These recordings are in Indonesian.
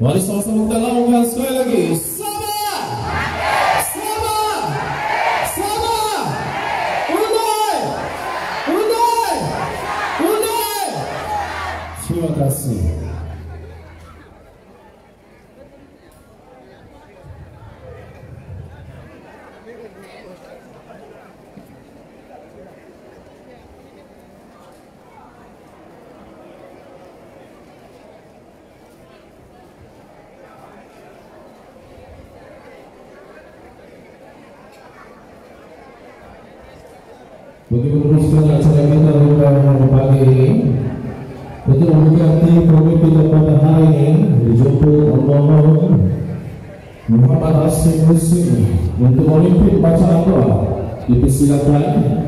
Mari sama-sama kita lakukan sekali lagi. Sama, sama, sama. Undai, undai, undai. Terima kasih. Bagi meneruskan acara kita pada pagi ini, untuk memberkati pemimpin pada hari ini dijemput Allah Muhammad Hashim Muslim untuk memimpin bacaan doa. Dipersilakan.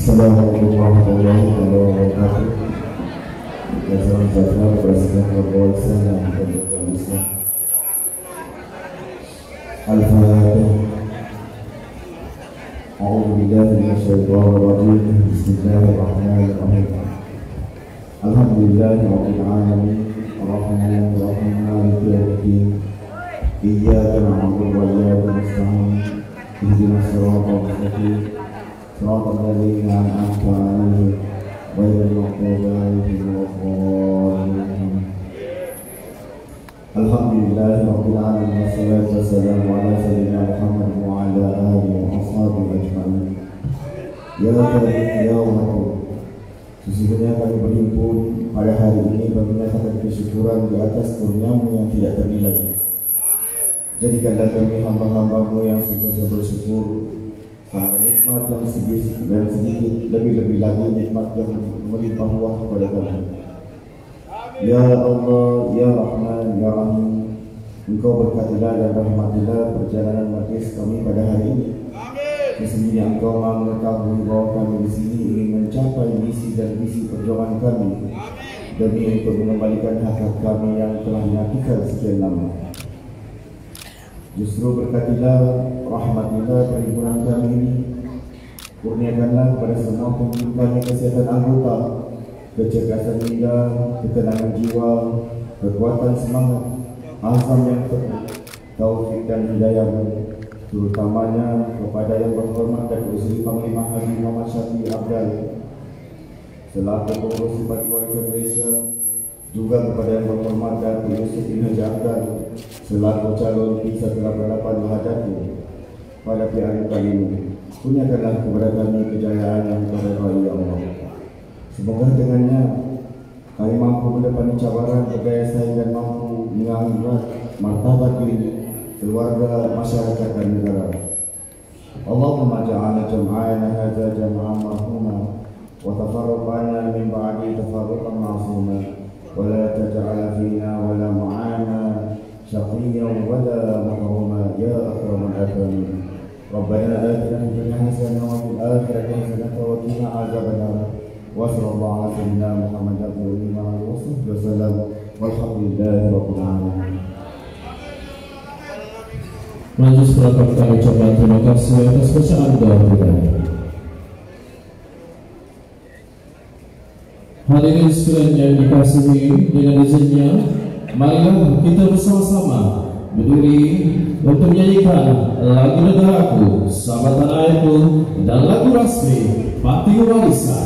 Assalamualaikum warahmatullahi wabarakatuh. Salam sejahtera Presiden Kepolisian yang berbahagia. Al-Fatihah. A'udzu billahi minasyaitonir rajim. Bismillahirrahmanirrahim. Alhamdulillahirabbil alamin. Arrahmanir rahim. Maliki yaumiddin. Iyyaka na'budu wa iyyaka nasta'in. Ihdinas siratal mustaqim. صراط الذين أنعمت عليهم غير المغضوب عليهم ولا الضالين. الحمدلله رب العالمين والصلاة والسلام على سيدنا محمد وعلى آله وأصحابه أجمعين. Ya Karim ya Wahid, sesungguhnya kami berhimpun pada hari ini bagi menyatakan kesyukuran di atas kurniamu yang tidak ternilai. Jadikanlah kami hamba-hambamu yang senantiasa bersyukur karena nikmat yang sedikit dan sedikit, lebih-lebih lagi nikmat yang melimpah ruah kepada kami. Ya Allah, Ya Rahman, Ya Rahim, Engkau berkatilah dan rahmatilah perjalanan majlis kami pada hari ini. Sesungguhnya Engkau Maha mengetahui bahwa kami di sini ingin mencapai misi dan visi perjuangan kami demi untuk mengembalikan hak-hak kami yang telah dilakukan sekian lama. Justru berkatilah, rahmatilah perhimpunan kami ini. Kurniakanlah kepada semua pemimpin kami kesehatan anggota, kecerdasan lidah, ketenangan jiwa, kekuatan semangat, azam yang teguh, taufik dan hidayah, terutamanya kepada yang berhormat dan Usri Panglima Haji Muhammad Syafi'i Abdal selaku pengurus Parti Warisan Malaysia, juga kepada yang berhormat dan Yusuf bin Haji Abdal selaku calon P188 Lahadaku pada PRU kali ini. Kurniakanlah kepada kami kejayaan yang terbaik ya Allah. Semoga dengannya kami mampu mendapati cabaran, berdaya saing dan mampu mengangkat martabat diri, keluarga, masyarakat dan negara. Allahumma ja'alna jam'ana hadza jam'an marhuma wa tafarraqana min ba'di tafarruqan ma'suma wa la taj'al fina wa la ma'ana syaqiyyan wa la mahruma ya akramal akramin. Rabbana atina fid dunya hasanah wa fil akhirati hasanah wa qina adzabannar. Wa sallallahu ala sayyidina Muhammadin wa alihi wasallam. Walhamdulillahi rabbil alamin. Majlis Perangkat kami ucapkan terima kasih atas bacaan doa kita. Hadirin sekalian yang dikasihi, dengan izinnya, marilah kita bersama-sama berdiri untuk menyanyikan lagu negaraku, sahabat tanah airku, dan lagu rasmi Parti Warisan.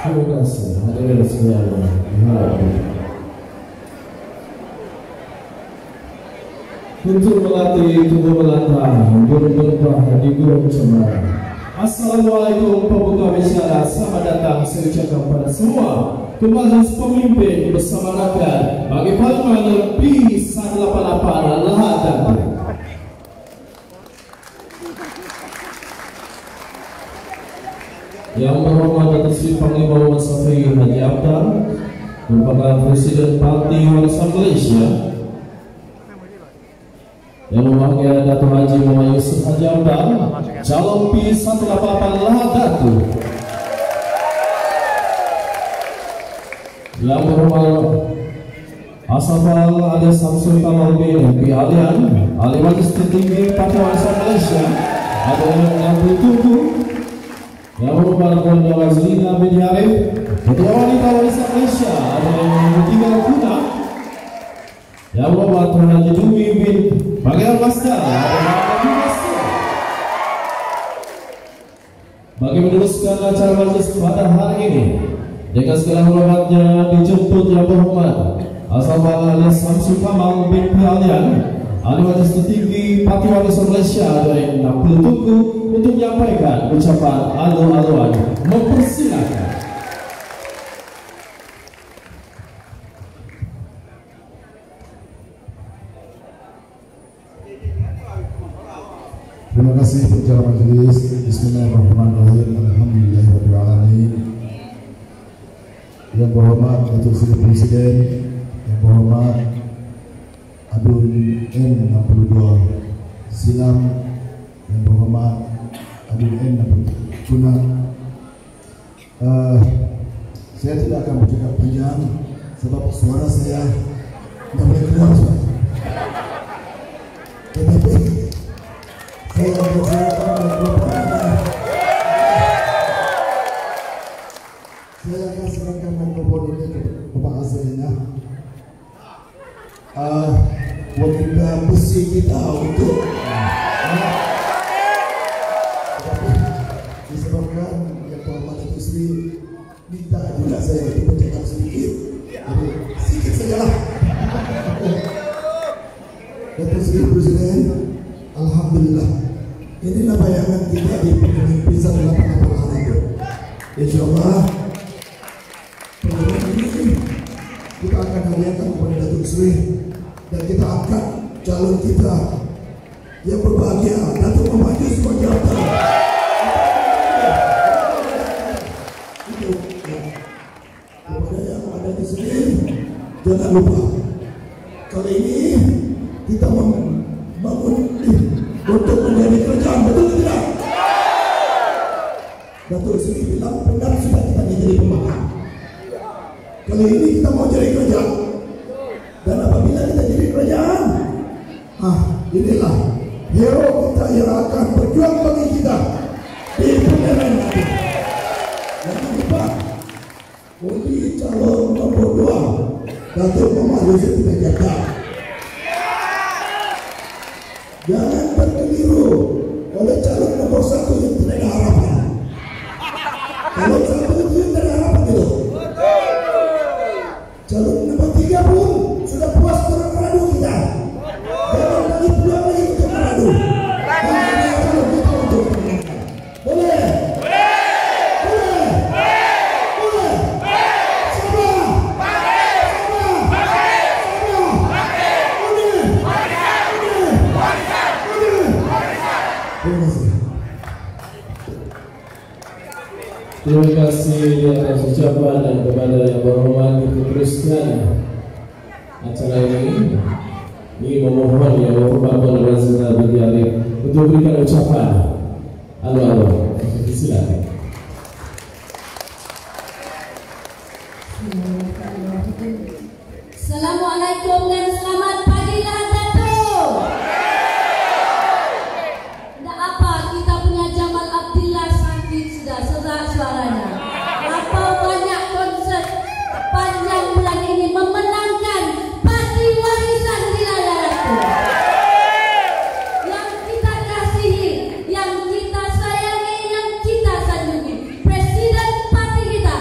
Terima kasih hadirin sekalian. Untuk melatih tubuh melantang, gurung berubah di gurung cemara. Assalamualaikum pembuka bicara, selamat datang saya ucapkan pada semua kembali pemimpin bersama rakyat bagi Parlimen lebih 188 Lahad Datu. Yang berhormat Datuk Seri Panglima Muhammad Safri Haji Abdal, merupakan Presiden Parti Warisan Malaysia. Yang berbahagia Datuk Haji Muhammad Yusuf Haji Abdal, calon P188 Lahad Datu. Yang berhormat Asafal alias Samsul Kamal bin MP Alian, Ahli Majlis Tertinggi Parti Warisan Malaysia, ada yang bertubuh. Yang berhormat Tuan Wazlina bin Arif, Ketua Wanita Warisan Malaysia, ada yang ketiga Kuna. Yang berhormat Tuan Haji Dwi bin Pangeran Masdar, ada yang Masdar. Bagi meneruskan acara majlis pada hari ini, dengan segala hormatnya dijemput yang berhormat Asafal alias Samsul Kamal bin Alian, Ahli Majlis Tertinggi Parti Warisan Malaysia, ada yang bertunggu untuk menyampaikan ucapan alu-aluan. Mempersilakan. Terima kasih kepada majelis. Bismillahirrahmanirrahim. Alhamdulillahirabbil alamin. Yang berhormat Datuk Seri Presiden, yang berhormat Adun N62 Silam, yang berhormat Adun N62 Kuna. Saya tidak akan bercakap panjang sebab suara saya tidak boleh keluar. Tetapi saya akan serahkan mikrofon ini ke Bapak Azrina, wanita besi kita untuk disebabkan yang terhormat Datuk Seri minta juga saya untuk bercakap sedikit, jadi sedikit sajalah. Datuk Seri Presiden, alhamdulillah, inilah bayangan kita di pemimpin 188 hari itu. InsyaAllah program ini kita akan hadiahkan kepada Datuk Seri dan kita angkat calon kita yang berbahagia, Datuk Muhammad Yusuf Haji Abdal. Itu kepada yang ada di sini, jangan lupa kali ini kita membangun untuk menjadi kerajaan, betul tidak? Datuk Seri bilang benar sudah kita jadi pemakan. Kali ini kita mau jadi kerajaan, dan apabila kita jadi kerajaan, inilah hero kita yang akan berjuang bagi kita di pemilihan nanti. Jangan lupa undi calon nomor 2 Datuk Muhammad Yusuf Haji Abdal. Jangan berkeliru oleh calon nomor 1 yang tidak ada harapan. Calon 1 itu yang tidak ada harapan itu. Calon nomor 3 pun sudah puas beradu kita. Jangan lagi peluang lagi untuk beradu. Kalau kita untuk menangkan, boleh? Boleh? Boleh? Sabar. Terima kasih atas ucapan dan kepada yang berhormat diteruskan acara ini. Ini memohon yang berhormat Tuan Wazlina bin Arif untuk berikan ucapan alu-alu. Silakan. Assalamualaikum dan selamat pagi Lahad Datu. Tidak apa, kita punya Jamal Abdillah sakit sudah serak suaranya. Apa banyak konsert panjang bulan ini memenangkan Parti Warisan di Lahad Datu. Yang kita kasihi, yang kita sayangi, yang kita sanjungi, Presiden Parti kita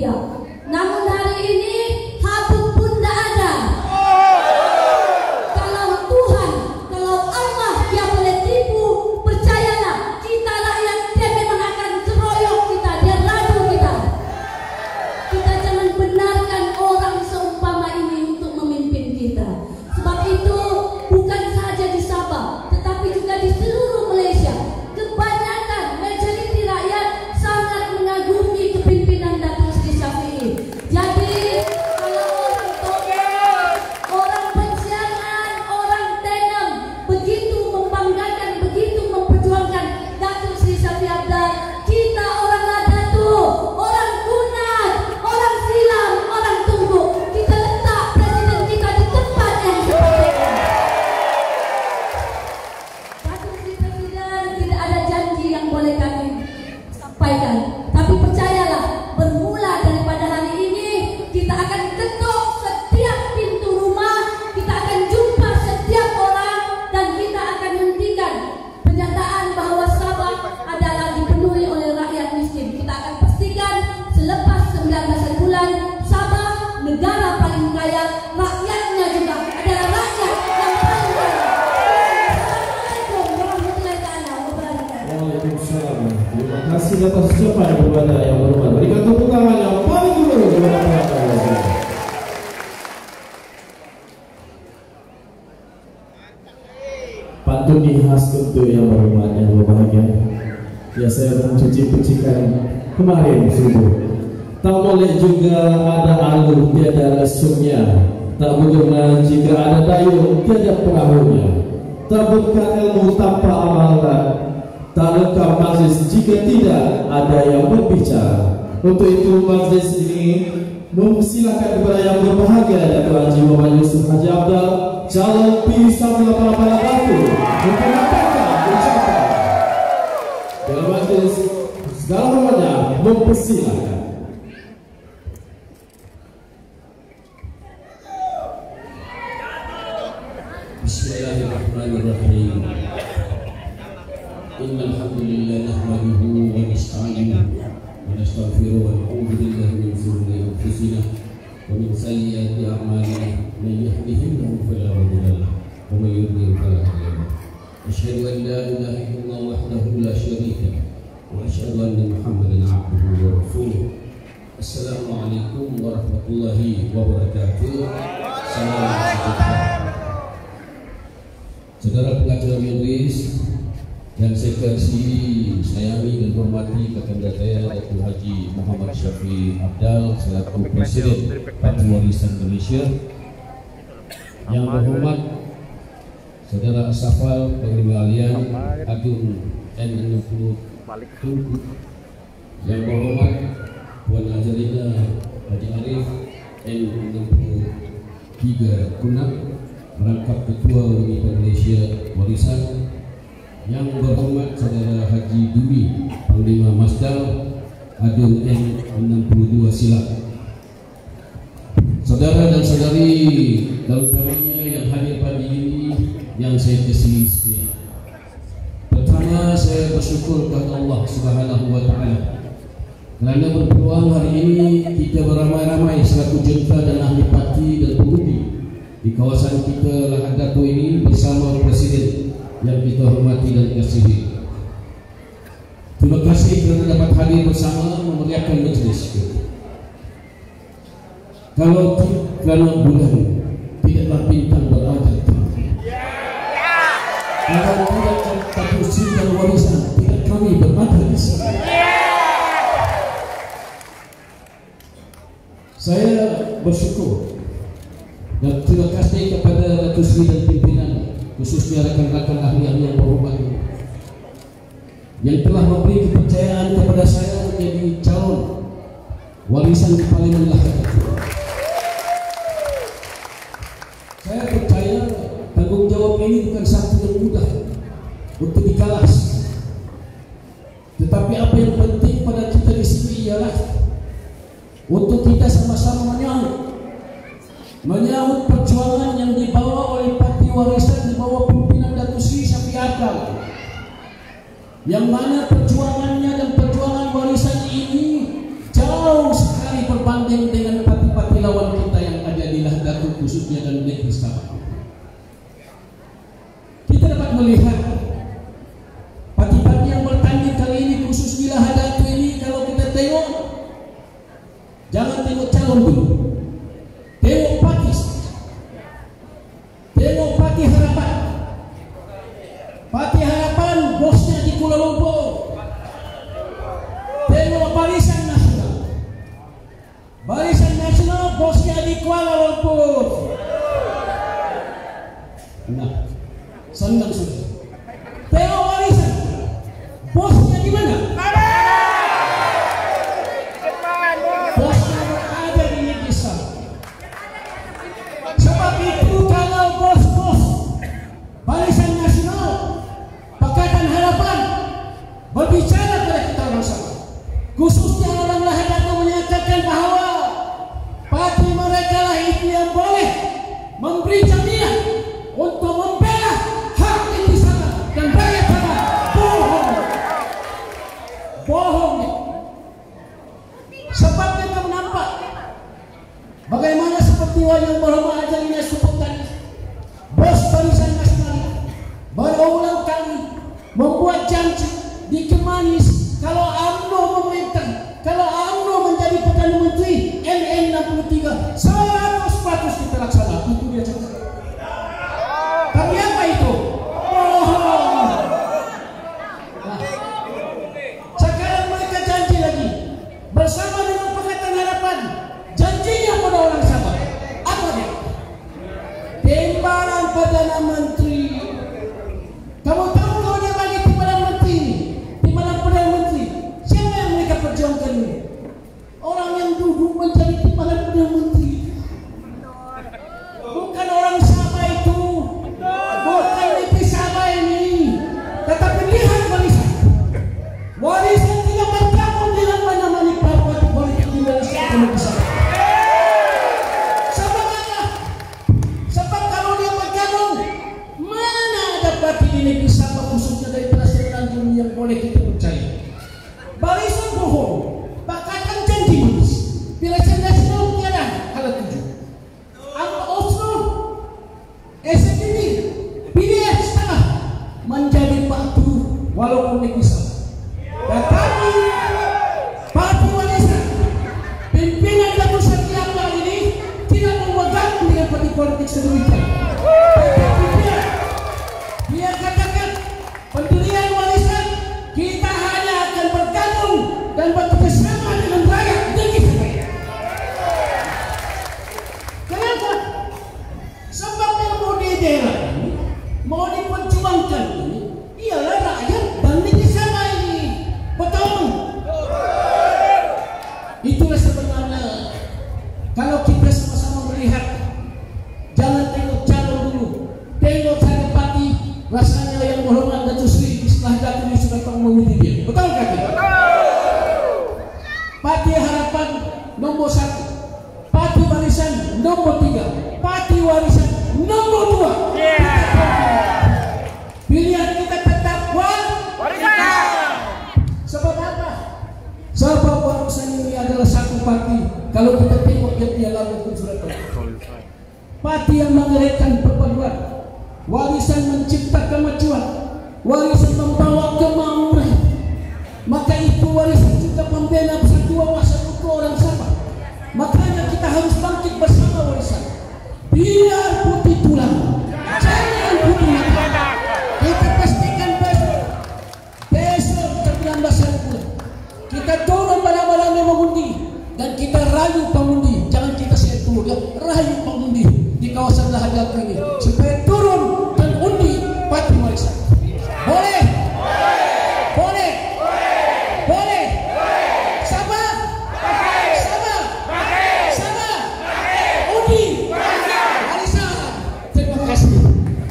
tidak. Namun hari ini habuk pun tidak ada. Kalau Tuhan, kalau Allah dia boleh tipu, percayalah kita rakyat dia memang akan keroyok kita, dia radu kita. Kita jangan benarkan orang seumpama ini untuk memimpin kita. Sebab itu bukan saja di Sabah, tetapi juga di seluruh Malaysia. Kebanyakan majoriti rakyat sangat mengagumi kepimpinan Datuk Seri Shafie. Jadi kalau orang Tokek, orang Penciangan, orang Tenem begitu membanggakan, begitu memperjuangkan Datuk Seri Shafie Apdal, kita orang Ladatu, orang Kunat, orang Silam, orang Tungguk, kita letak presiden kita di tempat yang sepatutnya. Datuk Seri Presiden, tidak ada janji yang boleh kami sampaikan, tapi percayalah, bermula daripada hari ini kita akan ketuk setiap pintu rumah, kita akan jumpa setiap orang, dan kita akan hentikan penyataan bahawa Sabah adalah dipenuhi oleh rakyat miskin. Kita akan pastikan selepas 19 bulan Sabah negara paling kaya, rakyatnya juga adalah rakyat yang paling kaya. Assalamualaikum warahmatullahi wabarakatuh. Waalaikumsalam. Terima kasih atas ucapan kepada yang berhormat. Berikan tepuk tangan yang paling dulu kepada Pak Presiden. Pantun khas untuk yang berhormat yang berbahagia. Ya, saya mencuci percikan kemarin subuh. Tak boleh juga ada alur tiada lesungnya. Tak berguna jika ada dayung tiada perahunya. Tak berkat ilmu tanpa amalan. Tak lengkap majlis jika tidak ada yang berbicara. Untuk itu majlis ini mempersilakan kepada yang berbahagia Datuk Haji Muhammad Yusuf Haji Apdal, calon P188 untuk menyampaikan ucapan. Dalam majlis segala hormatnya mempersilakan. Bismillahirrahmanirrahim. Innal hamdalillah nahmaduhu wa nasta'inuhu wa nastaghfiruhu wa na'udzu billahi min shururi anfusina wa min sayyiati a'malina. Man yahdihillahu fala mudilla lahu wa man yudlil fala hadiya lahu. Asyhadu an la ilaha illallah wahdahu la syarika lahu wa asyhadu anna Muhammadan 'abduhu wa rasuluh. Assalamualaikum warahmatullahi wabarakatuh. Saudara pengacara majelis yang saya kasihi, sayangi dan hormati kakanda saya Datuk Haji Muhammad Shafie Apdal selaku Presiden Parti Warisan Malaysia. Yang berhormat Saudara Asafal Panglima Alian Agung N60 Tunku. Yang berhormat Puan Ajarina Haji Arif N63 Kunak, merangkap Ketua Wanita Malaysia Warisan. Yang berhormat Saudara Haji Dumi Panglima Masdar Adun N62 Silat. Saudara dan saudari, terutamanya yang hadir pagi ini yang saya kasihi. Pertama, saya bersyukur kepada Allah Subhanahu wa taala kerana berpeluang hari ini kita beramai-ramai selaku junta dan ahli parti dan pengundi di kawasan kita Lahad Datu ini bersama Presiden yang kita hormati dan kasihi. Terima kasih kerana dapat hadir bersama memeriahkan majlis. Kalau kerana bulan tidaklah bintang berada, kalau tidak Datuk Seri dan warisan tidak kami berada di sini. Saya bersyukur dan terima kasih kepada Datuk Seri dan pimpinan, khususnya rekan-rekan ahli yang berhormat yang telah memberi kepercayaan kepada saya menjadi calon warisan di Parlimen Lahad. Saya percaya tanggungjawab ini bukan satu yang mudah untuk dikalas. Tetapi apa yang penting pada kita di sini ialah untuk kita sama-sama menyambut perjuangan yang dibawa oleh Parti Warisan di bawah pimpinan Datuk Seri Shafie Apdal, yang mana perjuangannya dan perjuangan warisan ini jauh sekali berbeda. melihat pati-pati yang bertanding kali ini, khusus wilayah Datu ini, kalau kita tengok, jangan tengok calon dulu, tengok pati, tengok Pati Harapan. Pati Harapan bosnya di Kuala Lumpur. Tengok Barisan Nasional, Barisan Nasional bosnya di Kuala Lumpur. Nah, senang sudah. Tengok Barisan, bosnya di mana? Bosnya berada di Negeri Sabah. Sebab itu kalau bos-bos Barisan Nasional, Pakatan Harapan berbicara kepada kita orang Sabah, khususnya orang Lahadatu, menyatakan bahawa parti mereka lah itu yang boleh memberi jaminan untuk membela hak Negeri Sabah dan rakyat Sabah. Bohong, bohong. Sebab kita menampak bagaimana seperti yang berhormat ajarnya sebut tadi, bos Barisan Nasional berulang kali membuat janji di Kemanis kalau UMNO memerintah, kalau UMNO menjadi Perdana Menteri, NN63 100% kita laksanakan. Itu dia cakap. Tapi apa itu? Bohong. Nah, sekarang mereka janji lagi bersama dengan Pakatan Harapan, janjinya pada orang Sabah. Apa dia? Timbalan Perdana Menteri. Kamu tahu kalau dia bagi timbalan menteri ini, timbalan Perdana Menteri, siapa yang mereka perjuangkan ini? Orang yang duduk menjadi timbalan Perdana Menteri, bukan orang Sabah itu, bukan Negeri Sabah ini. Tetapi lihat Barisan, Barisan tidak bergabung dengan mana-mana partai politik di Malaysia dan Negeri Sabah. Sebab apa? Sebab kalau dia bergabung, mana ada parti di Negeri Sabah khususnya dari Perasaan Tanjung yang boleh kita percaya? Barisan bohong, Pakatan janji manis, Barisan Nasional tiada hal tujuh. Angka Oslo, SNDP, PDS setengah menjadi batu walaupun Negeri Sabah. Tetapi parti Barisan, pimpinan Datuk Seri Abdul ini tidak memegang dengan parti politik sedemikian. Dia katakan pendirian Barisan, kita hanya akan bergabung dan bekerjasama dengan rakyat negeri Sabah. Kenapa? Sebab yang mau didaerah ini, mau diperjuangkan ini, ialah rakyat dan negeri Sabah ini. Betul? Itulah sebenarnya kalau kita sama-sama melihat, jangan tengok calon dulu, tengok saja parti. Rasanya yang berhormat Datuk Seri Islah Datuk ini sudah tahu memilih dia. Betul tak? Parti Harapan nombor 1, Parti Barisan nombor 3, Parti Warisan nombor 2. Pilihan kita tetap Warisan. Sebab apa? Sebab Warisan ini adalah satu parti. Kalau kita tengok dia lalu pun sudah tahu. Parti yang mengeratkan perpaduan. Warisan mencipta kemajuan, Warisan membawa kemakmuran. Maka itu Warisan juga membela satu wawasan untuk orang Sabah. Makanya kita harus bangkit bersama Warisan. Biar putih tulang, jangan putih mata. Kita pastikan besok 19 bulan kita turun pada mengundi dan kita rayu pengundi. Jangan kita setu, rayu pengundi di kawasan Lahadatu ini supaya turun dan undi Parti Warisan. Boleh? Boleh? Boleh? Sabah? Sabah? Sabah? Undi Warisan. Terima kasih.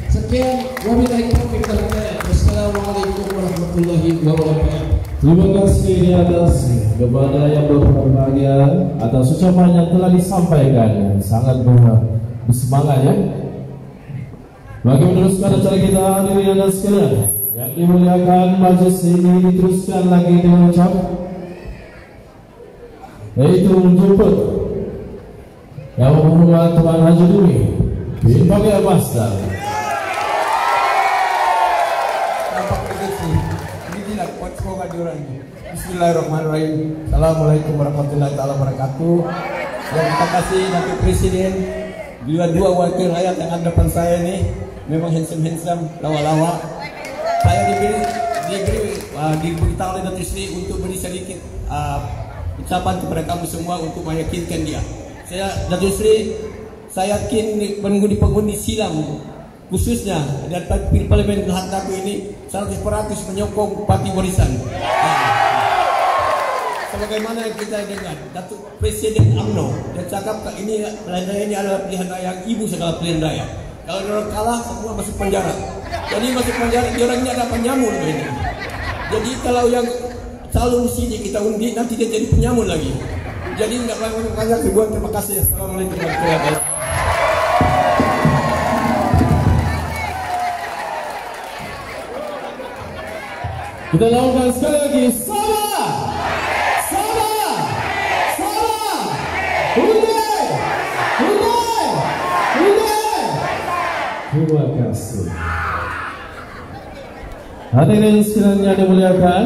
Sekian, wabillahi taufiq wal hidayah. Wassalamualaikum warahmatullahi wabarakatuh. Terima kasih di atas kepada yang berbahagia atas ucapan yang telah disampaikan. Sangat bersemangat ya. Bagi meneruskan acara kita, hadirin dan sekalian yang dimuliakan, majelis ini diteruskan lagi dengan ucap, yaitu menjemput yang menghormat Tuan Haji Dwi bin Bagir Masdar. semoga diurangi. Bismillahirrahmanirrahim. Assalamualaikum warahmatullahi wabarakatuh. Yang kita kasih Bapak Presiden, dua wakil rakyat yang ada depan saya ini memang handsome, lawa-lawa. Saya diberitahu oleh Datuk Seri untuk beri sedikit ucapan kepada kamu semua untuk meyakinkan dia. Datuk Seri, saya yakin pengundi silam khususnya dan Parlimen Hantaku ini 100% menyokong Parti Barisan. Sebagaimana yang kita dengar, Datuk Presiden UMNO dia cakap ini pilihan raya ini adalah pilihan raya yang ibu segala pilihan raya. Kalau orang kalah semua masuk penjara. Jadi masuk penjara orang ini ada penyamun ini. Jadi kalau yang calon sini kita undi nanti dia jadi penyamun lagi. Jadi tidak banyak ribuan. Terima kasih. Assalamualaikum warahmatullahi wabarakatuh. Kita lakukan sekali lagi. Sama. Terima kasih. Hadirin sekalian dimuliakan,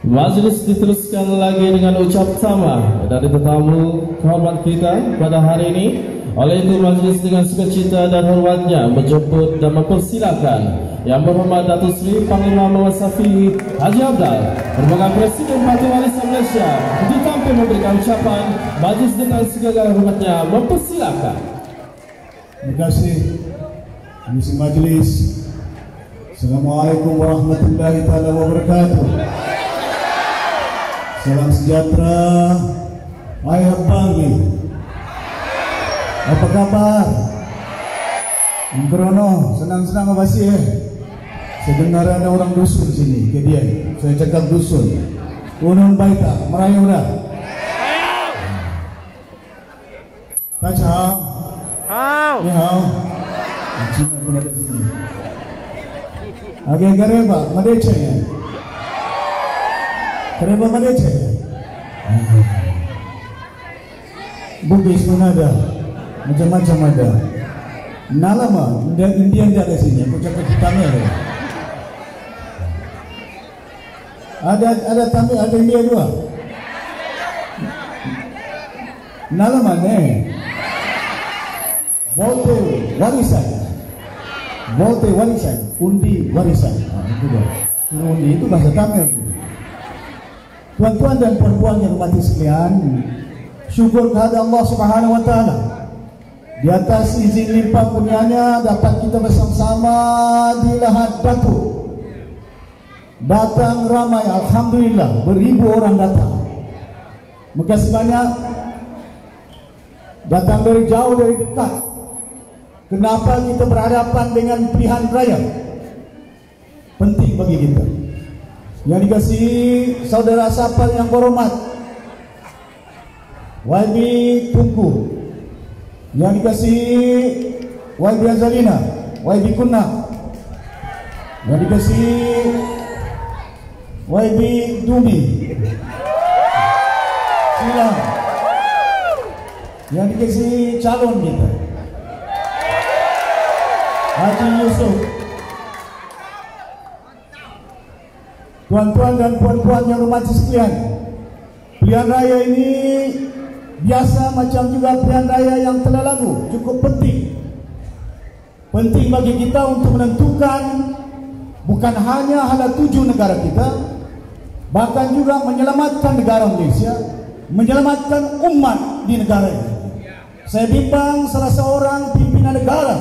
majelis diteruskan lagi dengan ucap sama dari tetamu kehormat kita pada hari ini. Oleh itu majelis dengan sukacita dan hormatnya menjemput dan mempersilakan Yang Berhormat Datuk Seri Panglima Muhammad Safi Haji Abdal merupakan Presiden Parti Barisan Malaysia untuk tampil memberikan ucapan. Majelis dengan segala hormatnya mempersilakan. Terima kasih. Misi Majlis. Assalamualaikum warahmatullahi wabarakatuh. Salam sejahtera. Ayah Banggi. Apa kabar? Krono, senang-senang apa sih? Saya dengar ada orang dusun sini, ke dia. Saya cakap dusun. Unun baita, merayu dah. Kacau. Ni hao. Cina pun ada sini. Agak kareba, madece ya. Kareba madece. Bugis pun ada, macam-macam ada. Nalama, Indian dia ada sini. Aku cakap hitamnya ada. Ada Tamil, ada India dua. Nalama ne. Vote warisan, undi warisan. Itu dia. Undi itu bahasa Tamil. Tuan-tuan dan puan-puan yang hormati sekalian, syukur kepada Allah Subhanahu wa taala. Di atas izin limpah kurnianya dapat kita bersama-sama di Lahad Batu. Datang ramai, alhamdulillah, beribu orang datang. Makasih banyak. Datang dari jauh, dari dekat. Kenapa kita berhadapan dengan pilihan raya? Penting bagi kita. Yang dikasihi saudara Sapal yang berhormat, YB Tunku, yang dikasihi YB Azalina, YB Kunna, yang dikasihi YB Dumi, Silang, yang dikasihi calon kita Haji Yusuf. Tuan-tuan dan puan-puan yang hormat sekalian, pilihan raya ini biasa macam juga pilihan raya yang telah lalu, cukup penting. Penting bagi kita untuk menentukan bukan hanya hala tuju negara kita, bahkan juga menyelamatkan negara Malaysia, menyelamatkan umat di negara ini. Saya bimbang salah seorang pimpinan negara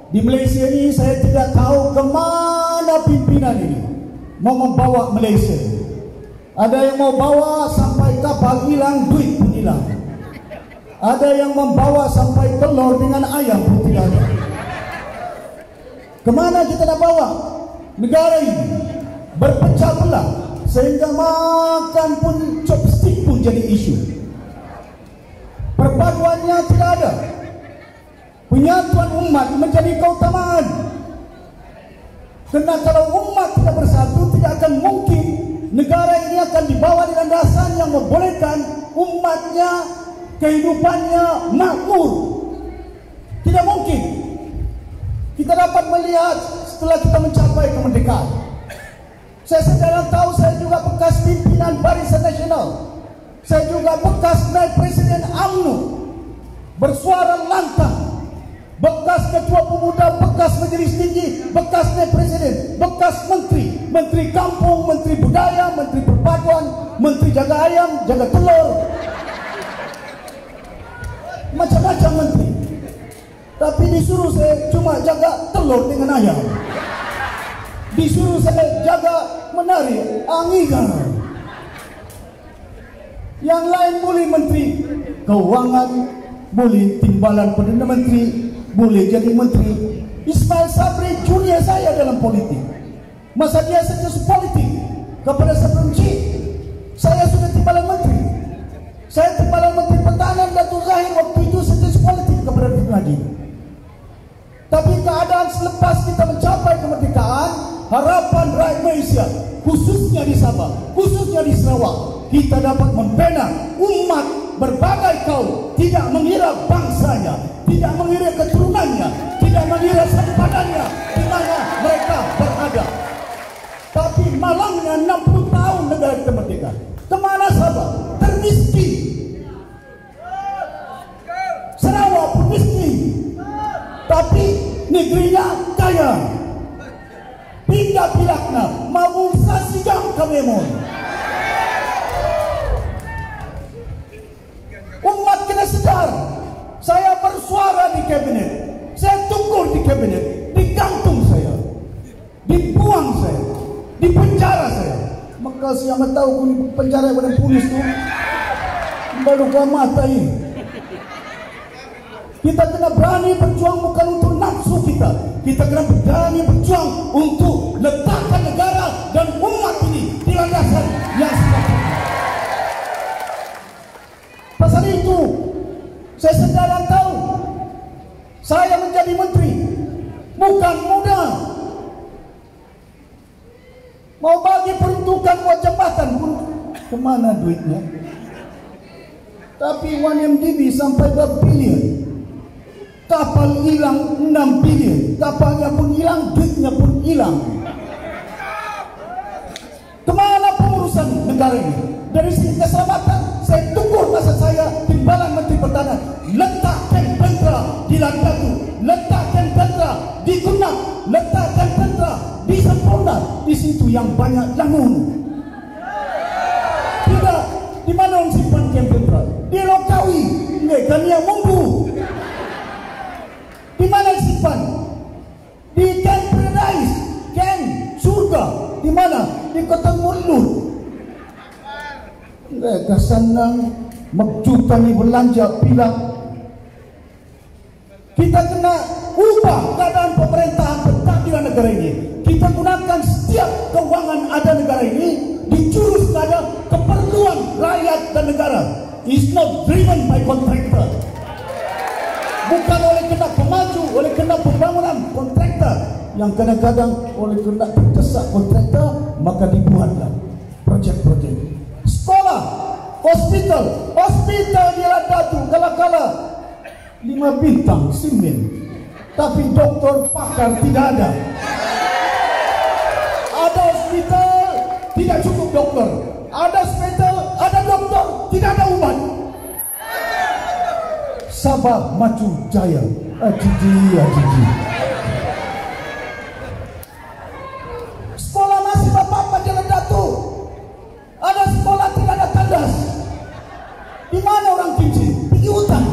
di Malaysia ini, saya tidak tahu ke mana pimpinan ini mau membawa Malaysia. Ada yang mau bawa sampai kapal hilang, duit pun hilang. Ada yang membawa sampai telur dengan ayam pun tidak ada. Kemana kita nak bawa negara ini? Berpecah belah sehingga makan pun chopstick pun jadi isu. Perpaduannya tidak ada. Penyatuan umat menjadi keutamaan. Karena kalau umat tidak bersatu, tidak akan mungkin negara ini akan dibawa dengan landasan yang membolehkan umatnya, kehidupannya makmur. Tidak mungkin. Kita dapat melihat setelah kita mencapai kemerdekaan, Saya sekarang tahu saya juga bekas pimpinan Barisan Nasional. Saya juga bekas naib presiden UMNO, bersuara lantang, bekas ketua pemuda, bekas majelis tinggi, bekas naib presiden, bekas menteri, menteri kampung, menteri budaya, menteri perpaduan, menteri jaga ayam, jaga telur, macam-macam menteri. Tapi disuruh saya cuma jaga telur dengan ayam. Disuruh saya jaga menari angin. Yang lain boleh menteri keuangan, boleh timbalan Perdana Menteri, boleh jadi menteri. Ismail Sabri junior saya dalam politik. Masa dia sejenis politik kepada sebelum Cik, saya sudah timbalan menteri. Saya timbalan menteri pertahanan Datuk Zahir waktu itu sejenis politik kepada Datuk Najib. Tapi keadaan selepas kita mencapai kemerdekaan, harapan rakyat Malaysia, khususnya di Sabah, khususnya di Sarawak, kita dapat membina umat berbagai kaum, tidak mengira bangsanya, tidak mengira keturunannya, tidak mengira sempadannya di mana mereka berada. Tapi malangnya 60 tahun negara kita merdeka, kemana Sabah? Termiskin. Sarawak pun miskin, tapi negerinya kaya. Pindah pilakna, mau sasigam kamemon. Umat kena sedar. Saya bersuara di kabinet, saya tunggu di kabinet, digantung saya, dibuang saya, dipenjara saya. Maka siapa tahu penjara pada polis tu baru kau mata ini. Kita kena berani berjuang bukan untuk nafsu kita. Kita kena berani berjuang untuk letakkan negara dan umat ini di landasan yang sebenarnya. Pasal itu, saya sedar dan tahu, saya menjadi menteri bukan mudah. Mau bagi peruntukan buat jabatan pun kemana duitnya? Tapi 1MDB sampai berbilion. Kapal hilang 6 bilion, kapalnya pun hilang, duitnya pun hilang. Kemana pengurusan negara ini? Dari segi keselamatan, saya tunggu masa saya timbalan Menteri Pertahanan. Letakkan tentera di Landatu, letakkan tentera di Kunang, letakkan tentera di Sempurna, di situ yang banyak langun. Tidak, di mana orang simpan kem tentera? Di Lokawi, mereka yang munggu. Di mana simpan? Di Camp Paradise, Camp Surga. Di mana? Di Kota Mulut. Mereka senang menjutani belanja pilang. Kita kena ubah keadaan pemerintahan pentadbiran negara ini. Kita gunakan setiap keuangan ada negara ini dijurus pada keperluan rakyat dan negara. It's not driven by contractor. Bukan oleh kena pemaju, oleh kena pembangunan kontraktor yang kadang-kadang oleh kena terdesak kontraktor, maka dibuatlah projek-projek. Sekolah, hospital di Landatu kala-kala 5 bintang simen, tapi doktor pakar tidak ada. Ada hospital tidak cukup dokter, ada hospital ada dokter tidak ada umat. Sabah maju jaya, ajiji. Sekolah masih bapak-bapak di Landatu, ada sekolah tidak ada tandas. Di mana orang Kincin? Pergi hutan.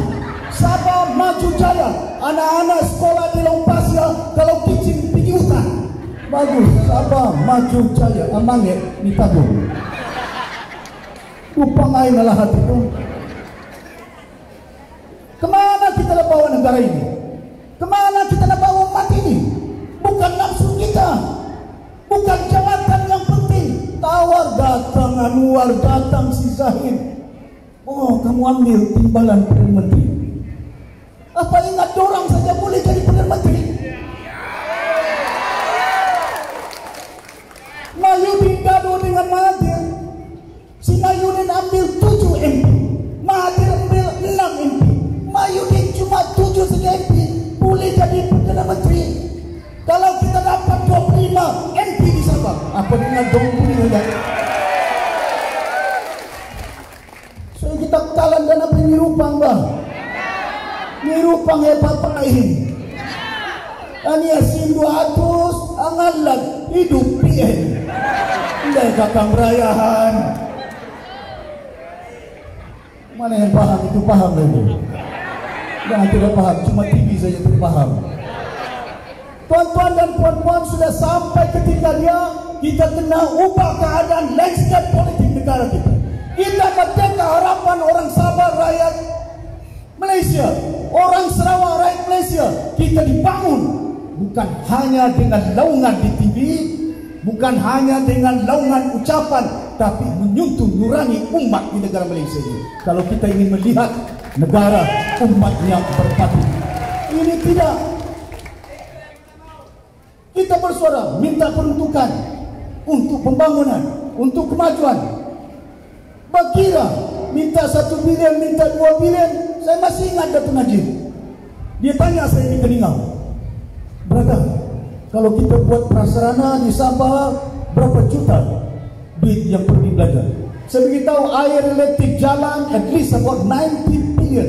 Sabah maju jaya, anak-anak sekolah di Lompasia, kalau Kincin pergi hutan. Bagus, Sabah maju jaya, amanget ni tabung. Upang air malah hati itu. Kemana kita nak bawa negara ini? Kemana kita nak bawa umat ini? Bukan nafsu kita, bukan jabatan yang penting. Tawar datang, Anwar datang, si Zahid. Oh, kamu ambil timbalan Perdana Menteri. Apa ingat dorang saja boleh jadi Perdana Menteri? Mahyudin gaduh dengan Mahathir. Si Mahyudin ambil 7 MP, Mahathir ambil 6 MP. Mahyudin cuma 7 saja MP, boleh jadi Perdana Menteri. Kalau kita dapat 25 MP di Sabah, apa dengan apa nirupang bah? Nirupang hebat ini. Ani asin 200 angalan hidup pien. Ndai kakang rayahan. Mana yang paham itu paham lagi. Yang tidak paham cuma TV saja terpaham. Tuan-tuan dan puan-puan, sudah sampai ketika kita kena ubah keadaan landscape politik negara kita. Kita merdeka, harapan orang Sabah, rakyat Malaysia, orang Sarawak, rakyat Malaysia, kita dibangun bukan hanya dengan laungan di TV, bukan hanya dengan laungan ucapan, tapi menyentuh nurani umat di negara Malaysia ini. Kalau kita ingin melihat negara umatnya berpadu, ini tidak. Kita bersuara minta peruntukan untuk pembangunan, untuk kemajuan. Bakira minta 1 bilion, minta 2 bilion. Saya masih ingat Datuk Najib. Dia tanya saya di Keningau, "Brother, kalau kita buat prasarana di Sabah, berapa juta duit yang perlu dibelajar?" Saya beritahu air, elektrik, jalan, at least about 90 billion.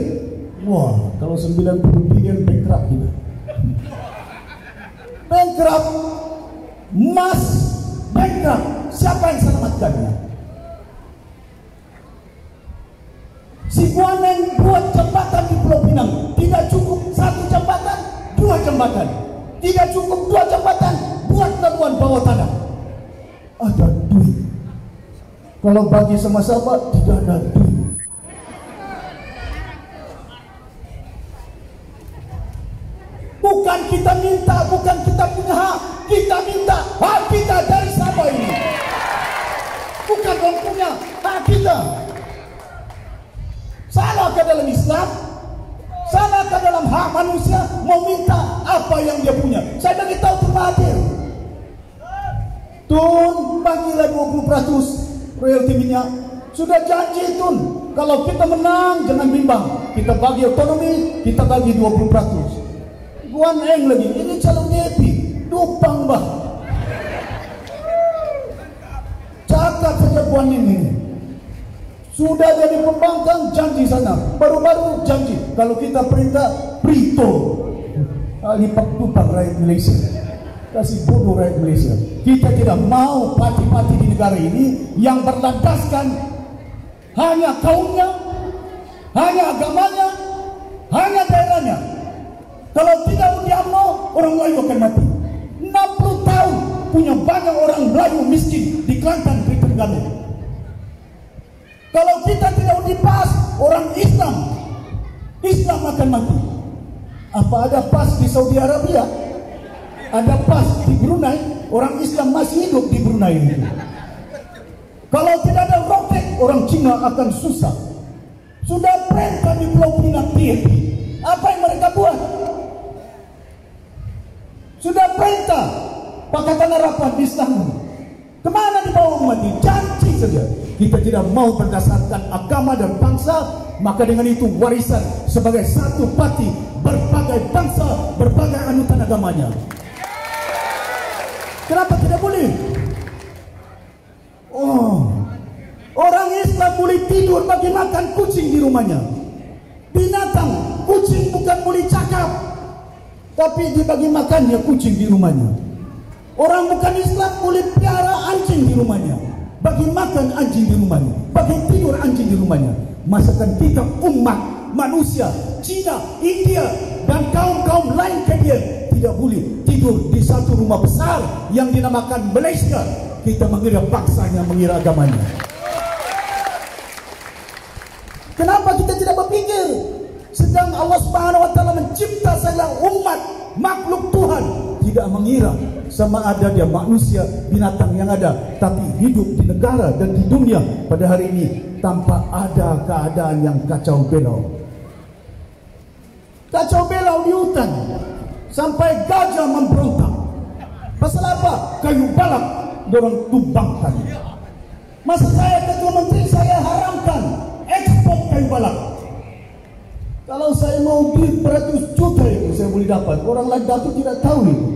Wah, kalau 90 billion bankrupt kita. Bankrupt, mas bankrupt. Siapa yang selamatkannya? Si Buaneng buat jembatan di Pulau Pinang. Tidak cukup 1 jembatan, 2 jembatan. Tidak cukup 2 jembatan, buat laluan bawah tanah. Ada duit. Kalau bagi sama sahabat, tidak ada duit. Bukan kita minta, bukan kita punya hak. Kita minta hak kita dari Sabah ini. Bukan orang punya hak kita. Salahkah dalam Islam? Salahkah dalam hak manusia mau minta apa yang dia punya? Saya beritahu terhadir. Tun, bagilah 20% royalti minyak. Sudah janji Tun, kalau kita menang jangan bimbang. Kita bagi otonomi, kita bagi 20%. Guan Eng lagi, ini calon DP, dupang bah. Cakap saja Guan Eng ini. Sudah jadi pembangkang, janji sana. Baru-baru janji. Kalau kita perintah, Prito. Lipat dupang rakyat Malaysia. Kasih bodoh rakyat Malaysia. Kita tidak mau parti-parti di negara ini yang berlandaskan hanya kaumnya, hanya agamanya, hanya daerahnya. Kalau tidak di UMNO, orang Melayu akan mati. 60 tahun punya banyak orang Melayu miskin di Kelantan, di Terengganu. Kalau kita tidak dipas, orang Islam akan mati. Apa ada pas di Saudi Arabia? Ada pas di Brunei, orang Islam masih hidup di Brunei itu. Kalau tidak ada roket, orang Cina akan susah. Sudah perintah di Pulau Pinang TNT. Apa yang mereka buat? Sudah perintah Pakatan Harapan di Istanbul. Kemana dibawa umat ini? Janji saja. Kita tidak mau berdasarkan agama dan bangsa, maka dengan itu warisan sebagai satu parti berbagai bangsa, berbagai anutan agamanya. Kenapa tidak boleh? Oh, orang Islam boleh tidur bagi makan kucing di rumahnya. Binatang, kucing bukan boleh cakap, tapi dibagi makannya kucing di rumahnya. Orang bukan Islam boleh piara anjing di rumahnya, bagi makan anjing di rumahnya, bagi tidur anjing di rumahnya. Masakan kita umat manusia, Cina, India, dan kaum-kaum lain kadia tidak boleh tidur di satu rumah besar yang dinamakan Malaysia. Kita mengira bangsanya, mengira agamanya. Kenapa kita tidak berpikir? Sedang Allah Subhanahu wa taala mencipta segala umat makhluk Tuhan, tidak mengira sama ada dia manusia, binatang yang ada, tapi hidup di negara dan di dunia pada hari ini tanpa ada keadaan yang kacau belau. Kacau belau di hutan sampai gajah memberontak. Pasal apa? Kayu balak dorong tumbangkan. Masa saya ketua menteri, saya haramkan ekspor kayu balak. Kalau saya mau beli beratus juta itu saya boleh dapat. Orang Ladakh itu tidak tahu itu.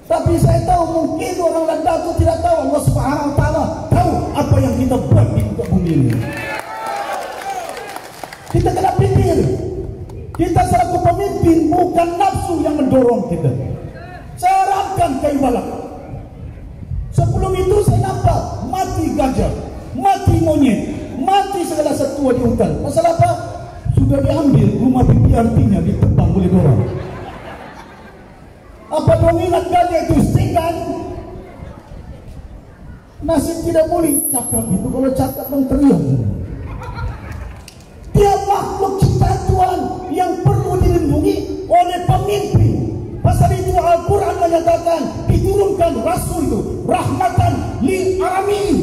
Tapi saya tahu mungkin orang Ladakh itu tidak tahu. Allah Subhanahu wa taala tahu apa yang kita buat di muka bumi ini. Kita kena pikir. Kita selaku pemimpin bukan nafsu yang mendorong kita. Saya harapkan kayu balak. Sebelum itu saya nampak mati gajah, mati monyet, mati segala satwa di hutan. Masalah apa? Sudah diambil rumah pipi artinya ditebang oleh orang. Apa dong ingat gajah itu singkan? Nasib tidak boleh cakap itu. Kalau cakap dong teriak. Dia makhluk ciptaan Tuhan yang perlu dilindungi oleh pemimpin. Pasal itu Al-Quran menyatakan diturunkan Rasul itu rahmatan lil alamin.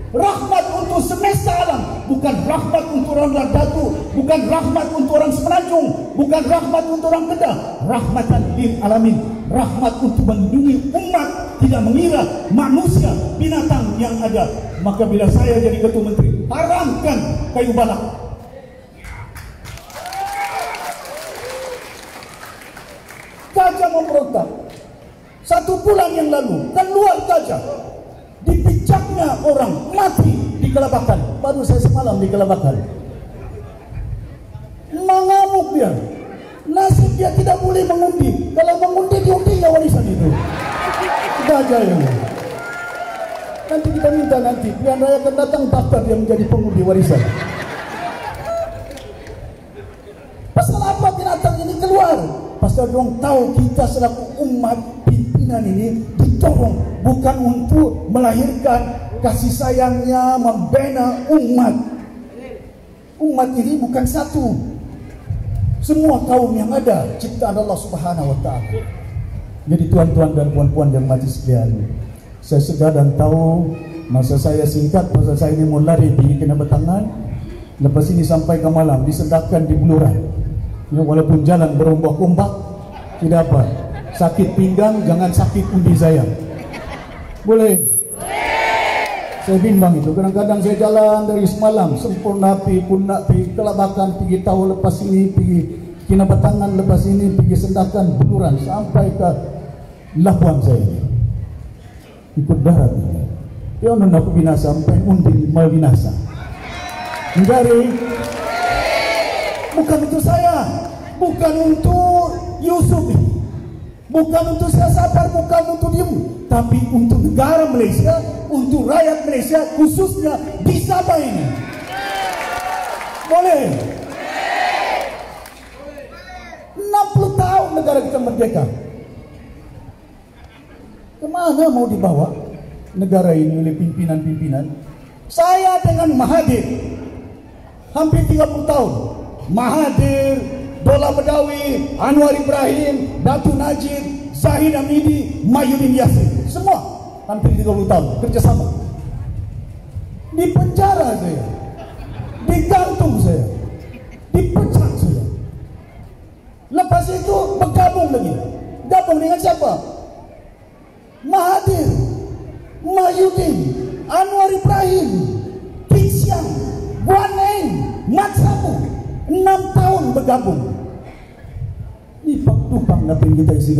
Rahmat untuk semesta alam, bukan rahmat untuk orang Ladatu, bukan rahmat untuk orang Semenanjung, bukan rahmat untuk orang Kedah. Rahmatan lil alamin, rahmat untuk melindungi umat, tidak mengira manusia, binatang yang ada. Maka bila saya jadi ketua menteri, haramkan kayu balak. Gajah memberontak. 1 bulan yang lalu keluar gajah, dipijaknya orang mati di Kelabakan. Baru saya semalam di Kelabakan. Mengamuk dia. Nasib dia tidak boleh mengundi. Kalau mengundi diundinya warisan itu. Gajah ini. Nanti kita minta nanti pilihan raya akan datang daftar dia menjadi pengundi warisan. Pasal apa binatang ini keluar? Pasal dong tahu kita selaku umat pimpinan ini ditolong bukan untuk melahirkan kasih sayangnya, membina umat. Umat ini bukan satu. Semua kaum yang ada ciptaan Allah Subhanahu wa taala. Jadi tuan-tuan dan puan-puan yang majlis sekalian, saya sedar dan tahu masa saya singkat, masa saya ini mau lari di Kena Batangan. Lepas ini sampai ke malam disedapkan di Buluran. Ya, walaupun jalan berombak-ombak, tidak apa. Sakit pinggang, jangan sakit undi saya. Boleh? Saya bimbang itu. Kadang-kadang saya jalan dari semalam, Sempurna pi, Punak pi, Kelabakan, pergi tahu lepas ini, pergi Kena Batangan lepas ini, pergi Sendakan, Buluran, sampai ke Labuan saya ini. Ikut darat ini. Dia nak binasa, sampai undi mau binasa. Menjadi bukan untuk saya, bukan untuk Yusuf, bukan untuk saya sabar, bukan untuk dia, tapi untuk negara Malaysia, untuk rakyat Malaysia, khususnya di Sabah ini. Boleh? 60 tahun negara kita merdeka. Kemana mau dibawa negara ini oleh pimpinan-pimpinan? Saya dengan Mahathir hampir 30 tahun. Mahathir, Dola Bedawi, Anwar Ibrahim, Datu Najib, Zahid Hamidi, Mahyudin Yassin, semua hampir 30 tahun kerjasama. Di penjara saya, digantung saya, dipecat saya. Lepas itu bergabung lagi. Gabung dengan siapa? Mahathir, Mahyudin, Anwar Ibrahim, Tin Siang, Guan Eng, Mat Sabu. 6 tahun bergabung. Ini Pak Napin kita isi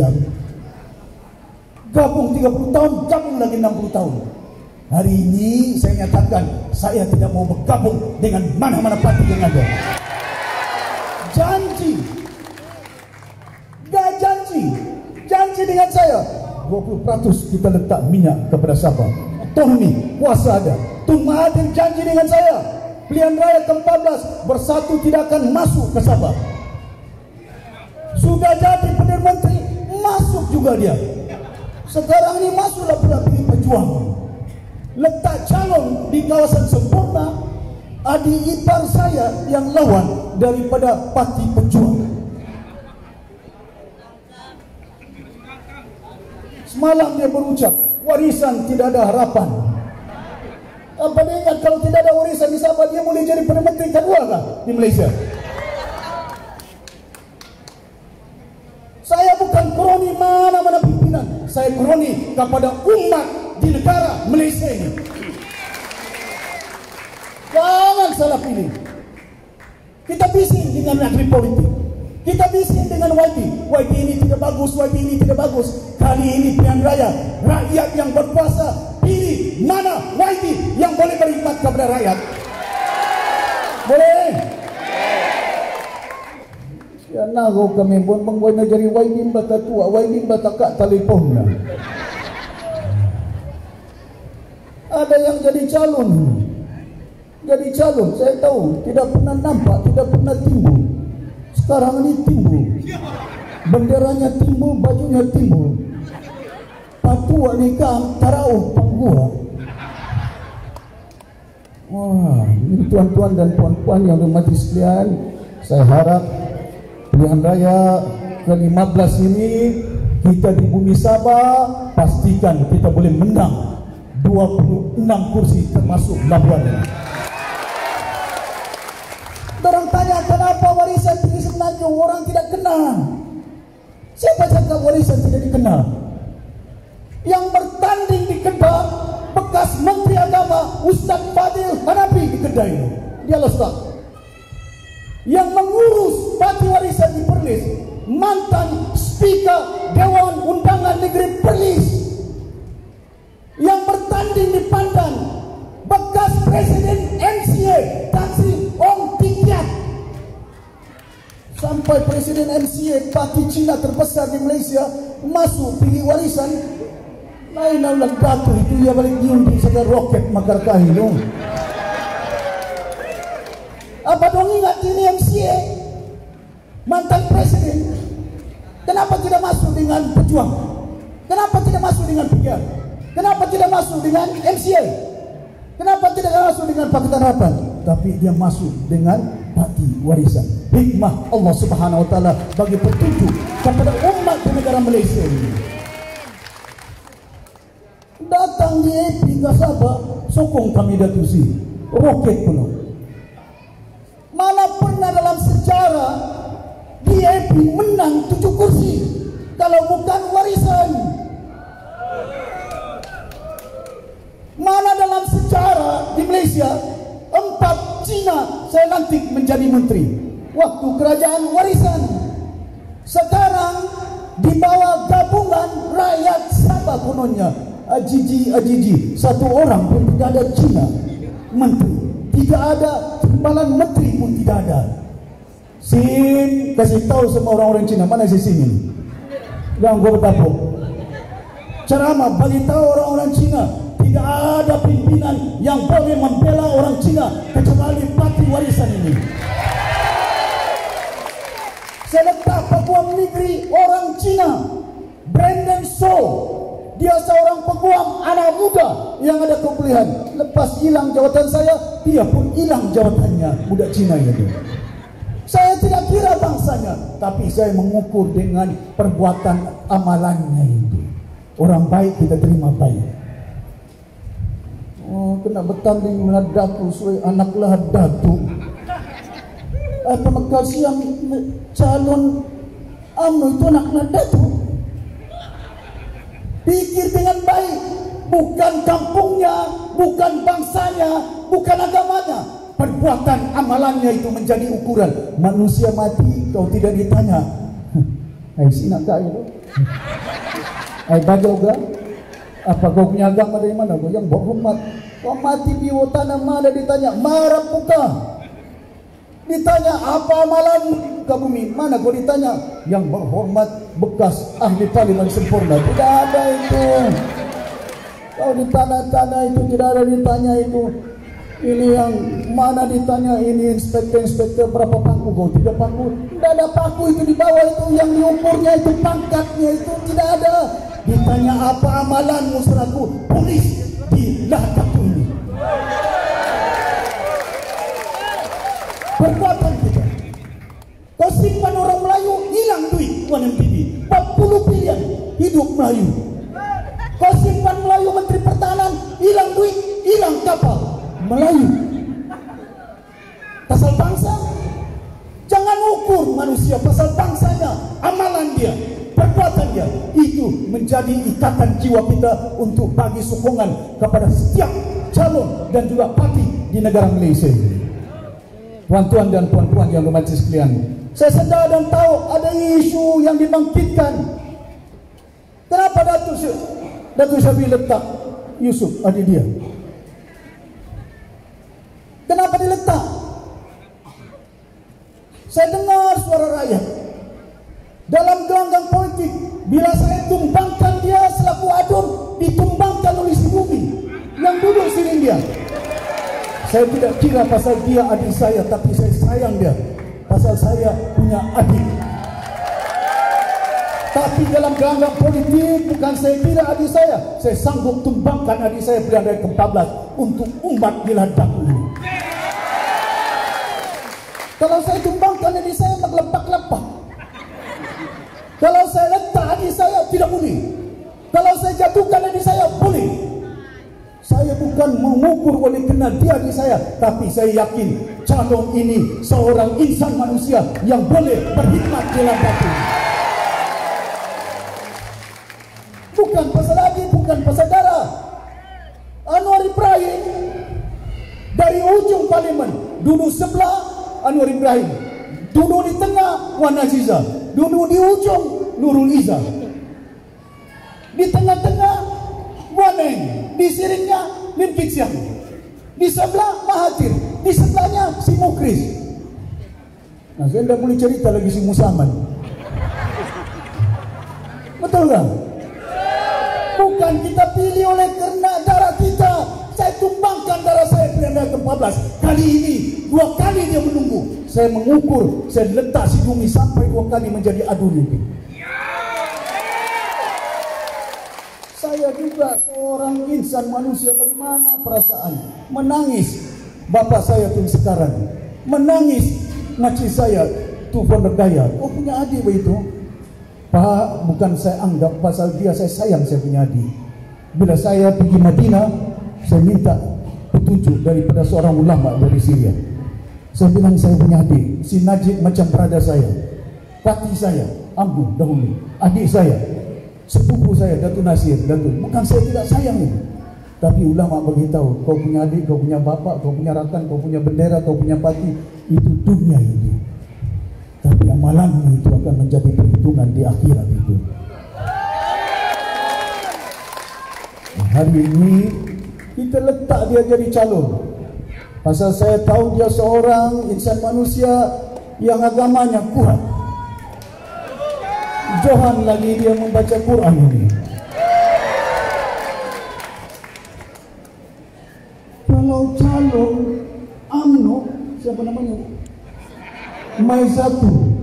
gabung 30 tahun, gabung lagi 60 tahun. Hari ini saya nyatakan saya tidak mau bergabung dengan mana-mana parti yang ada. Janji, gak janji dengan saya 20% kita letak minyak kepada Sabah. Otonomi, kuasa ada. Tun Mahathir janji dengan saya, pilihan raya ke-14 bersatu tidak akan masuk ke Sabah. Sudah jadi Perdana Menteri, masuk juga dia. Sekarang ini masuklah pula pergi Perjuangan. Letak calon di kawasan Sempurna, adik ipar saya yang lawan daripada Parti Perjuangan. Semalam dia berucap, warisan tidak ada harapan. Apa dia ingat kalau tidak ada warisan di Sabah, dia boleh jadi Perdana Menteri kedua kah di Malaysia? Saya bukan kroni mana-mana pimpinan. Saya kroni kepada umat di negara Malaysia ini. Jangan salah pilih. Kita bising dengan negeri politik. Kita bising dengan YB ini tidak bagus, YB ini tidak bagus. Kali ini pilihan raya, rakyat yang berkuasa, pilih mana YB yang boleh berkhidmat kepada rakyat. Boleh? Nago kami pun menggunakan jari waibim bata tua, waibim bata kak telefon lah. Ada yang jadi calon. Jadi calon, saya tahu tidak pernah nampak, tidak pernah timbul. Sekarang ini timbul. Benderanya timbul, bajunya timbul. Patua nikah tarauh panggua. Wah, ini tuan-tuan dan puan-puan yang hormati sekalian, saya harap pilihan raya ke-15 ini kita di Bumi Sabah pastikan kita boleh menang 26 kursi termasuk Labuan. Orang tanya kenapa warisan tinggi Semenanjung orang tidak kenal. Siapa cakap warisan tidak dikenal? Yang bertanding di Kedah bekas Menteri Agama Ustaz Fadil Hanafi di Kedah ini. Dia Ustaz. Yang mengurus bagi warisan di Perlis mantan Speaker Dewan Undangan Negeri Perlis. Yang bertanding di Pandan bekas Presiden MCA Tansi Ong Tikiat. Sampai Presiden MCA parti Cina terbesar di Malaysia masuk tinggi warisan. Lain Allah Dato itu ia balik diundi segar roket makar kahilung. Apa dong ingat ini MCA mantan presiden? Kenapa tidak masuk dengan Pejuang? Kenapa tidak masuk dengan Pikiran? Kenapa tidak masuk dengan MCA? Kenapa tidak masuk dengan Pakatan Harapan? Tapi dia masuk dengan parti warisan. Hikmah Allah Subhanahu Wa Taala bagi petunjuk kepada umat di negara Malaysia ini. Datang di EP ke Sabah, sokong kami datusi roket penuh. Mana pernah dalam sejarah di EP menang 7 kursi kalau bukan warisan? Mana dalam sejarah di Malaysia 4 Cina saya lantik menjadi menteri waktu kerajaan warisan? Sekarang di bawah gabungan rakyat Sabah kononnya Ajiji, satu orang pun tidak ada Cina menteri, tidak ada timbalan menteri pun tidak ada. Sin kasih tahu semua orang-orang Cina mana si Sin ini yang gue bertapuk ceramah bagi tahu orang-orang Cina tidak ada pimpinan yang boleh membela orang Cina kecuali parti warisan ini. Saya letak peguam negeri orang Cina Brandon Shaw. Dia seorang peguam anak muda yang ada kebolehan. Lepas hilang jawatan saya, dia pun hilang jawatannya. Budak Cina itu. Saya tidak kira bangsanya, tapi saya mengukur dengan perbuatan amalannya itu. Orang baik kita terima baik. Oh, kena bertanding dengan Datuk Sui anaklah Datuk. Apa yang calon UMNO itu anaklah Datuk. Pikir dengan baik, bukan kampungnya, bukan bangsanya, bukan agamanya. Perbuatan amalannya itu menjadi ukuran. Manusia mati kau tidak ditanya. Hai sinak kak itu. Hai bajoga. Apa kau punya agama dari mana? Kau yang berhormat. Kau mati di tanah mana ditanya? Marah buka. Ditanya apa amalan ke bumi? Mana kau ditanya? Yang berhormat bekas ahli parlimen sempurna. Tidak ada itu. Kau di tanah-tanah itu tidak ada ditanya itu. Ini yang mana ditanya ini inspektor berapa paku kau? 3 paku. Tidak ada paku itu di bawah itu yang diukurnya itu pangkatnya itu tidak ada. Ditanya apa amalanmu selaku polis di Lahad ini? Perbuatan kita. Kau simpan orang Melayu hilang duit Wan MPD 40 bilion hidup Melayu. Kau simpan Melayu Menteri Pertahanan hilang duit, hilang kapal Melayu. Pasal bangsa. Jangan ukur manusia pasal bangsanya, amalan dia, perbuatan dia. Itu menjadi ikatan jiwa kita untuk bagi sokongan kepada setiap calon dan juga parti di negara Malaysia. Tuan-tuan dan puan-puan yang hormati sekalian, saya sedar dan tahu ada isu yang dibangkitkan. Kenapa Datuk Syafie letak Yusuf adik dia? Kenapa diletak? Saya dengar suara rakyat. Dalam gelanggang politik, bila saya tumbangkan dia selaku adun, ditumbangkan oleh si Bumi yang duduk sini dia. Saya tidak kira pasal dia adik saya, tapi saya sayang dia pasal saya punya adik. Tapi dalam gelanggang politik, bukan saya kira adik saya sanggup tumbangkan adik saya pilihan raya ke-14 untuk umat di ladang ini. Kalau saya tumbangkan adik saya, lepak-lepak. Kalau saya letak adik saya, tidak boleh. Kalau saya jatuhkan adik saya, boleh. Saya bukan mengukur oleh kenal dia adik saya, tapi saya yakin calon ini seorang insan manusia yang boleh berkhidmat di ladang ini. Bukan pasal adik, bukan pasal darah. Anwar Ibrahim dari ujung parlimen, duduk sebelah Anwar Ibrahim, duduk di tengah Wan Aziza, duduk di ujung Nurul Izzah, di tengah-tengah Waneng, di siriknya Lim Kit Siang, di sebelah Mahathir, di sebelahnya si Mukris. Nah, saya tidak boleh cerita lagi si Musaman. Betul tak? Bukan kita pilih oleh kerana darah kita. Saya tumbangkan darah saya pilihan raya ke-14. Kali ini 2 kali dia menunggu. Saya mengukur, saya letak si Bumi sampai 2 kali menjadi adu mimpi. Saya juga seorang insan manusia. Bagaimana perasaan menangis bapak saya tu sekarang, menangis makcik saya tu Pondokdaya. Oh, punya adik begitu. Pak, bukan saya anggap pasal dia, saya sayang saya punya adik. Bila saya pergi Madinah, saya minta petunjuk daripada seorang ulama dari Syria. Saya bilang saya punya adik, si Najib macam berada saya, pati saya, Abu dahulu, adik saya, sepupu saya, Datuk Nasir, Datuk. Bukan saya tidak sayang ini, tapi ulama beritahu, kau punya adik, kau punya bapak, kau punya rakan, kau punya bendera, kau punya pati, itu dunia ini. Tapi amalanmu itu akan menjadi perhitungan di akhirat itu. Hari ini kita letak dia jadi calon. Pasal saya tahu dia seorang insan manusia yang agamanya kuat. Johan lagi dia membaca Quran ini. Kalau calon UMNO, siapa namanya? Maizatu,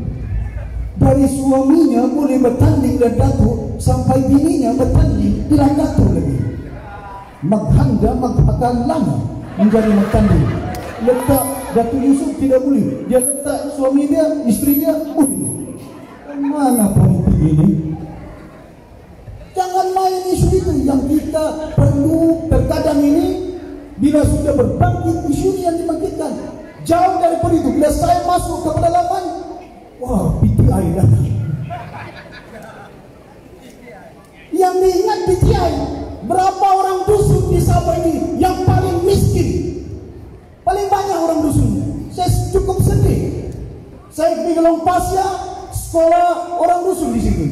dari suaminya boleh bertanding dan Datuk, sampai bininya bertanding dengan Datuk lagi. Maghanda akan lama menjadi bertanding. Letak Datuk Yusuf tidak boleh, dia letak suami dia, isteri dia boleh. Mana politik ini? Jangan main isu itu. Yang kita perlu terkadang ini, bila sudah berbangkit isu yang dibangkitkan, jauh daripada itu. Bila saya masuk ke pedalaman, wah, PTI datang. Yang diingat PTI, berapa orang dusun di Sabah ini yang paling miskin, paling banyak orang dusun. Saya cukup sedih. Saya pergi ke Lompasya, sekolah orang dusun di situ.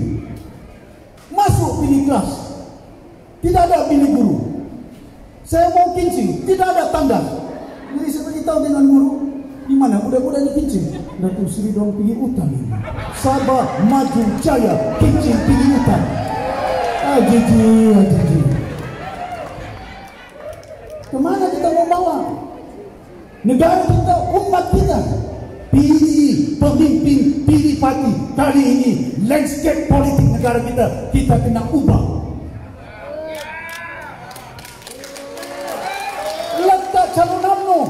Masuk pilih kelas, tidak ada pilih guru. Saya mau kincing, tidak ada tanda. Jadi saya beritahu dengan guru, di mana budak-budak ini kincing? Datuk Seri dong pergi hutan ini. Sabah maju jaya, kincing pergi hutan. Ajiji. Kemana kita mau bawa negara kita, umat kita? Pilih pemimpin, pilih parti. Kali ini landscape politik negara kita kena ubah. Letak calon UMNO.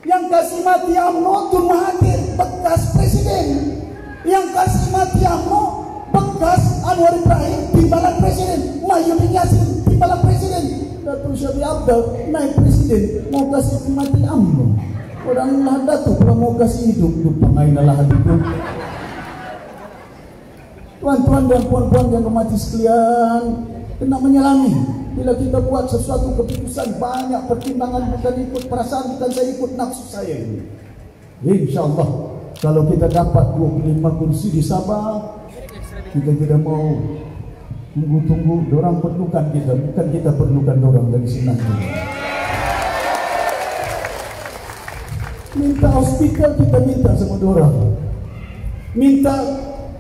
Yang kasih mati UMNO Tun Mahathir, bekas presiden. Yang kasih mati UMNO bekas Anwar Ibrahim, timbalan presiden. Mahyudin Yassin, timbalan presiden. Datuk Syafiq Abdul naik presiden, mau kasih mati UMNO. Orang lah Datuk kalau mau kasih hidup pengain lah hidup. Tuan-tuan dan puan-puan yang hormati sekalian, kena menyelami. Bila kita buat sesuatu keputusan, banyak pertimbangan, bukan ikut perasaan, bukan saya ikut nafsu saya ini. InsyaAllah kalau kita dapat 25 kursi di Sabah, kita tidak mau tunggu-tunggu. Dorang perlukan kita, bukan kita perlukan dorang dari senang juga. Minta hospital, kita minta sama dorang. Minta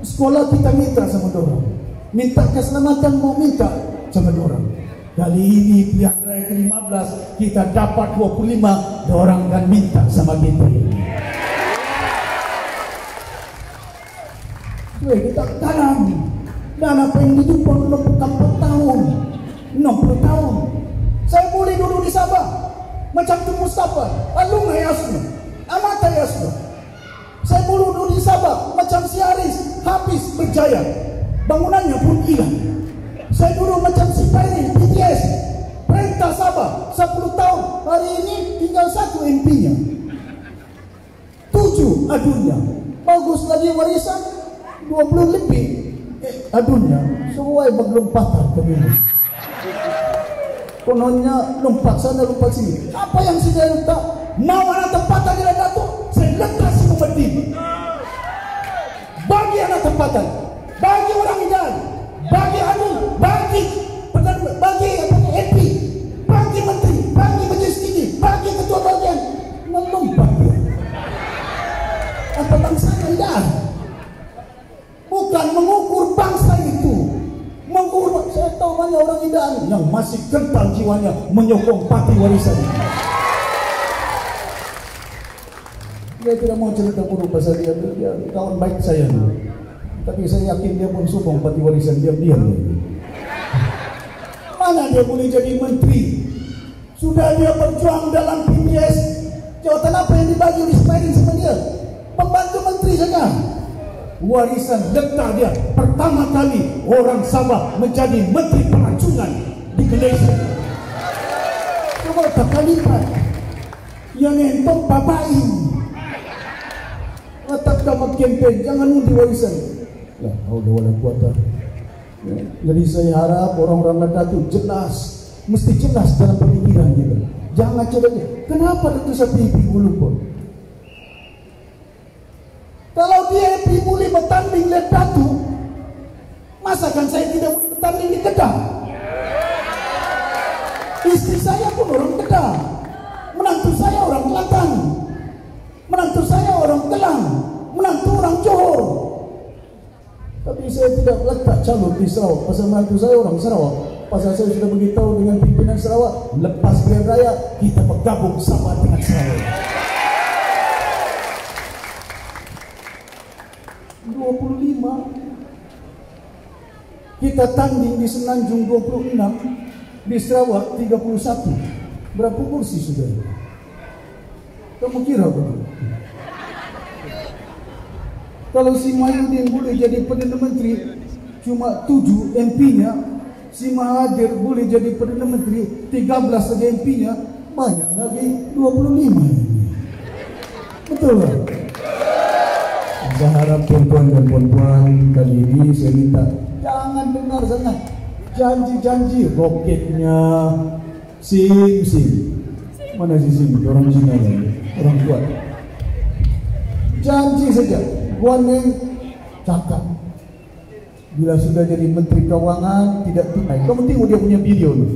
sekolah kita minta sama dorang, minta keselamatan mau minta sama dorang. Kali ini pilihan raya ke-15 kita dapat 25, dorang kan minta sama kita. Kita tanam dan apa yang ditumpang 60 tahun 60 tahun. Saya boleh duduk di Sabah macam tu Mustafa Alung Hayasno Amata Hayasno. Saya boleh duduk di Sabah macam si Haris Hafiz berjaya, bangunannya pun hilang. Saya duduk macam si Pairi BTS, perintah Sabah 10 tahun, hari ini tinggal 1 MP-nya, 7 adunya. Bagus lagi warisan 20 lebih adunya, semua belum patah ke bumi. Kononnya lompat sana lompat sini. Apa yang saya letak? Mau anak tempatan di Datuk, saya letak si berdiri. Bagi anak tempatan, bagi orang ideal, bagi anu, bagi MP, bagi menteri, bagi majelis tinggi, bagi ketua bagian, melompat dia. Apa bangsa ideal? Bukan mengukur bangsa itu, mengukur. Saya tahu banyak orang ideal yang masih kental jiwanya menyokong parti warisan. Dia tidak mau cerita buruk pasal dia kawan baik saya dulu. Tapi saya yakin dia pun sokong parti warisan, diam-diam. Mana dia boleh jadi menteri? Sudah dia berjuang dalam PBS. Jawatan apa yang dibagi di Spiring sama dia? Pembantu menteri saja. Warisan letak dia pertama kali orang Sabah menjadi menteri pelancongan di Malaysia. Coba tak lipat yang entong babai letak kamu kempen, jangan undi warisan. Lah, udah wala kuat. Jadi saya harap orang-orang Datuk jelas, mesti jelas dalam pemikiran kita. Jangan cerita kenapa Datuk Sapi lupa. Kalau dia boleh bertanding lihat Datuk, masakan saya tidak boleh bertanding di Kedah? Istri saya pun orang Kedah, menantu saya orang Kelantan, menantu saya orang Kelang, menantu orang Johor. Tapi saya tidak letak calon di Sarawak pasal menantu saya orang Sarawak. Pasal saya sudah beritahu dengan pimpinan Sarawak, lepas pilihan raya kita bergabung sama dengan Sarawak. 25 kita tanding di Semenanjung 26, di Sarawak 31. Berapa kursi sudah? Kamu kira begitu? Kalau si Mahyudin boleh jadi Perdana Menteri cuma 7 MP-nya, si Mahathir boleh jadi Perdana Menteri 13 saja MP-nya, banyak lagi 25. Betul tak? Saya harap tuan-tuan dan puan-puan kali ini saya minta jangan dengar sangat janji-janji roketnya sim. Mana si sim? Orang Cina lagi, orang kuat. Janji saja. Puan yang cakap bila sudah jadi Menteri Keuangan tidak tunai. Kamu tengok dia punya video tu.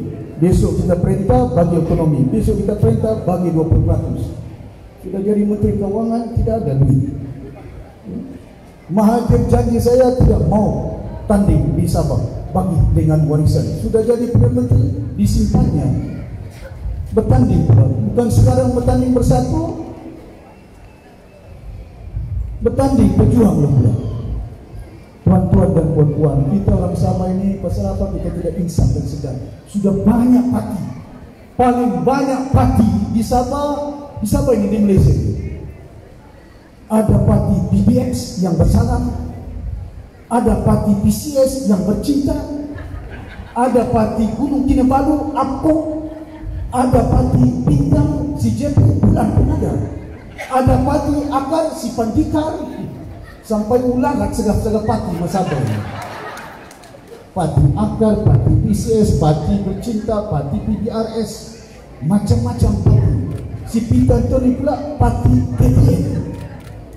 Besok kita perintah bagi ekonomi, besok kita perintah bagi 20%. Sudah jadi Menteri Keuangan tidak ada duit. Mahathir janji saya tidak mau tanding di Sabah bagi dengan warisan. Sudah jadi Perdana Menteri disimpannya. Bertanding pula. Bukan sekarang bertanding bersatu, bertanding berjuang pula. Tuan-tuan dan puan-puan, kita orang Sabah ini pasal apa kita tidak insaf dan sedang. Sudah banyak parti, paling banyak parti di Sabah ini di Malaysia. Ada parti BBX yang bersalah, ada parti PCS yang bercinta, ada parti Gunung Kinabalu APKO, ada parti Bintang si JP Bulan Penaga, ada parti Akar si Pandikar, sampai ulangan segala parti Masabah. Parti Akar, parti PCS, parti bercinta, parti PBRS, macam-macam parti. Si Peter Tony pula parti KTN.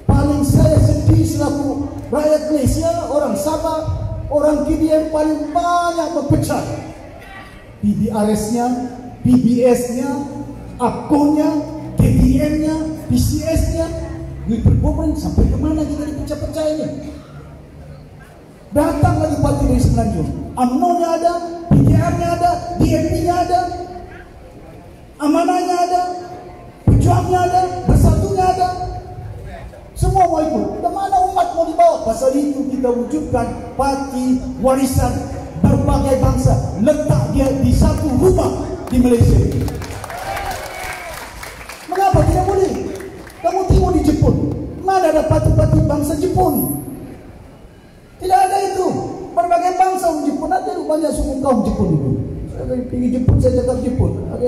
Paling saya sedih selaku rakyat Malaysia, orang Sabah, orang KDN paling banyak berpecah. PBRS-nya, PBS-nya, APKO-nya, KDN-nya, PCS-nya, duit berboban sampai kemana kita dipecah-pecah ini? Datang lagi parti dari Semenanjung. UMNO-nya ada, PKR-nya ada, DAP-nya ada, Amanahnya ada, Pejuangnya ada, Bersatunya ada. Semua mau ikut. Dan mana umat mau dibawa? Pasal itu kita wujudkan parti warisan berbagai bangsa. Letak dia di satu rumah di Malaysia. Mengapa tidak boleh? Kamu tengok di Jepun, mana ada parti-parti bangsa Jepun? Tidak ada itu. Berbagai bangsa di Jepun, ada banyak suku kaum Jepun itu. Saya pergi Jepun, saya cakap Jepun. Ada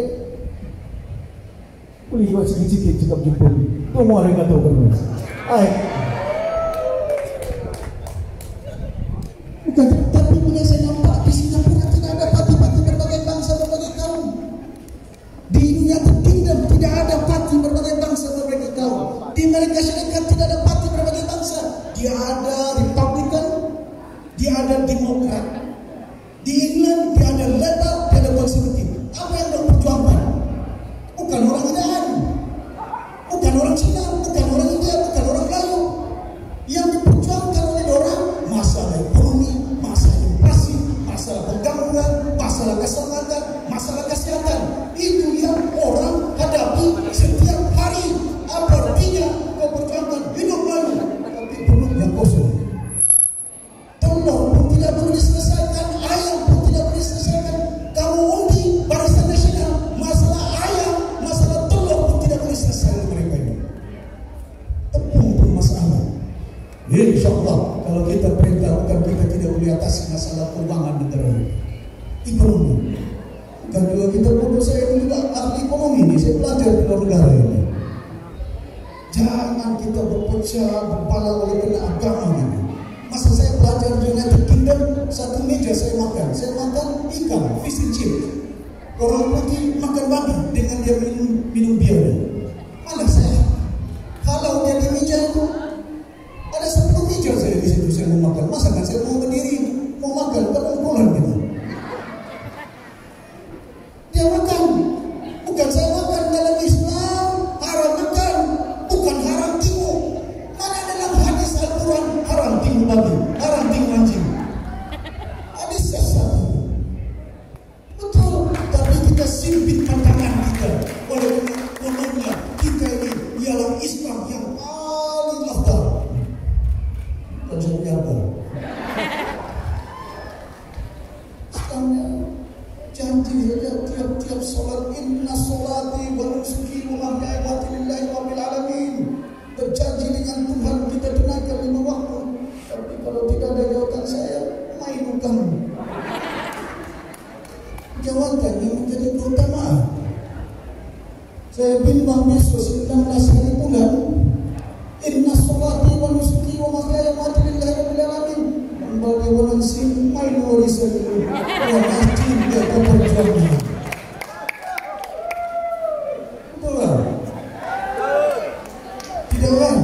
boleh juga sikit-sikit cakap Jepun. Itu mau orang kata orang. Bukan, tapi punya saya nampak di Singapura tidak ada parti-parti berbagai bangsa, berbagai kaum. Di United Kingdom tidak ada parti berbagai bangsa, berbagai kaum. Di Amerika Syarikat tidak ada parti berbagai bangsa. Dia ada Republican, dia ada Demokrat. Di England dia ada Labour, dia ada Konservatif. Apa yang berperjuangkan? Bukan orang Iran, bukan orang Cina, bukan orang India, bukan orang Melayu. Yang diperjuangkan oleh orang masalah ekonomi, masalah inflasi, masalah pergaulan, masalah keselamatan, masalah kesehatan. Itu yang orang hadapi setiap hari. Apa artinya kau perjuangkan hidup lalu, tapi perutnya kosong. Telur pun tidak boleh diselesaikan, ayam pun tidak boleh diselesaikan. Kamu undi Barisan Nasional, masalah ayam, masalah telur pun tidak boleh selesai mereka ini. Tepung pun masalah. InsyaAllah kalau kita perintahkan, kita tidak boleh atasi masalah keuangan negara ini. Ekonomi. Dan juga kita perlu, saya ini juga ahli ekonomi ini, saya belajar di luar negara ini. Jangan kita berpecah, berpalang oleh kena agama ini. Masa saya belajar di United Kingdom, satu meja saya makan ikan, fish and chip. Orang putih makan babi dengan dia minum bir. Mana saya? Kalau dia di meja itu, ada 10 meja saya di situ saya mau makan. Masa kan saya mau berdiri, mau makan, terkumpulan gitu. Dia makan, bukan saya makan. Dalam Islam haram makan, bukan haram timu. Mana dalam hadis Al-Quran haram timu babi, haram timu anjing. Hadis sesat. Betul, tapi kita sempit pandangan kita. Walaupun kita ini ialah Islam yang paling afdal. Maksudnya apa? Islamnya janji saja tiap-tiap solat, inna solati wa nusuki wa mahyaya wa mamati lillahi rabbil alamin. Berjanji dengan Tuhan kita tunaikan 5 waktu. Tapi kalau tidak ada jawatan saya, main kamu. Jawatan yang menjadi keutamaan. Saya bimbang besok 19 hari bulan. Inna solati wa nusuki wa mahyaya wa mamati lillahi rabbil alamin. Bagaimana sih main warisan itu? Yang anjing dia keperjuangan. Betul kan? Tidak kan?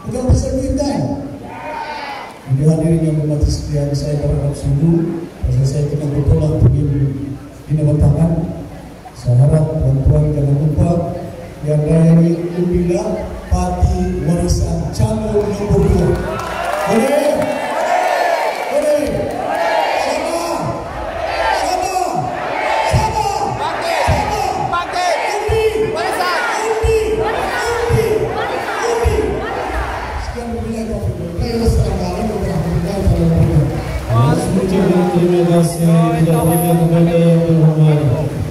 Bukan pasal kita. Ini hadirin yang bermati sekalian, saya berharap sungguh. Pasal saya kena bertolak pergi di tangan. Saya harap tuan-tuan jangan lupa yang raya ini undilah parti warisan calon nomor 2. Boleh? Terima kasih tidak hanya kepada yang terhormat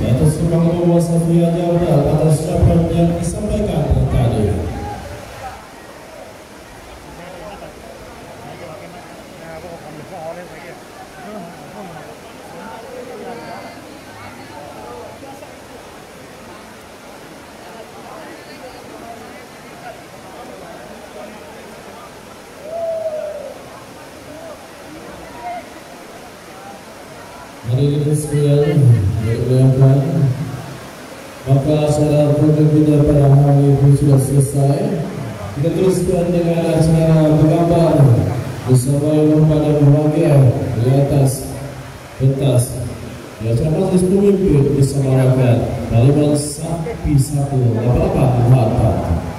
atas kemampuan Safia Jawab atas ucapan yang disampaikan tadi. Hadirin sekalian, dimuliakan, maka acara program kita pada hari ini sudah selesai. Kita teruskan dengan acara bergambar bersama yang pada bahagia di atas pentas. Di acara majlis pemimpin bersama rakyat Parlimen Sapi 1 88.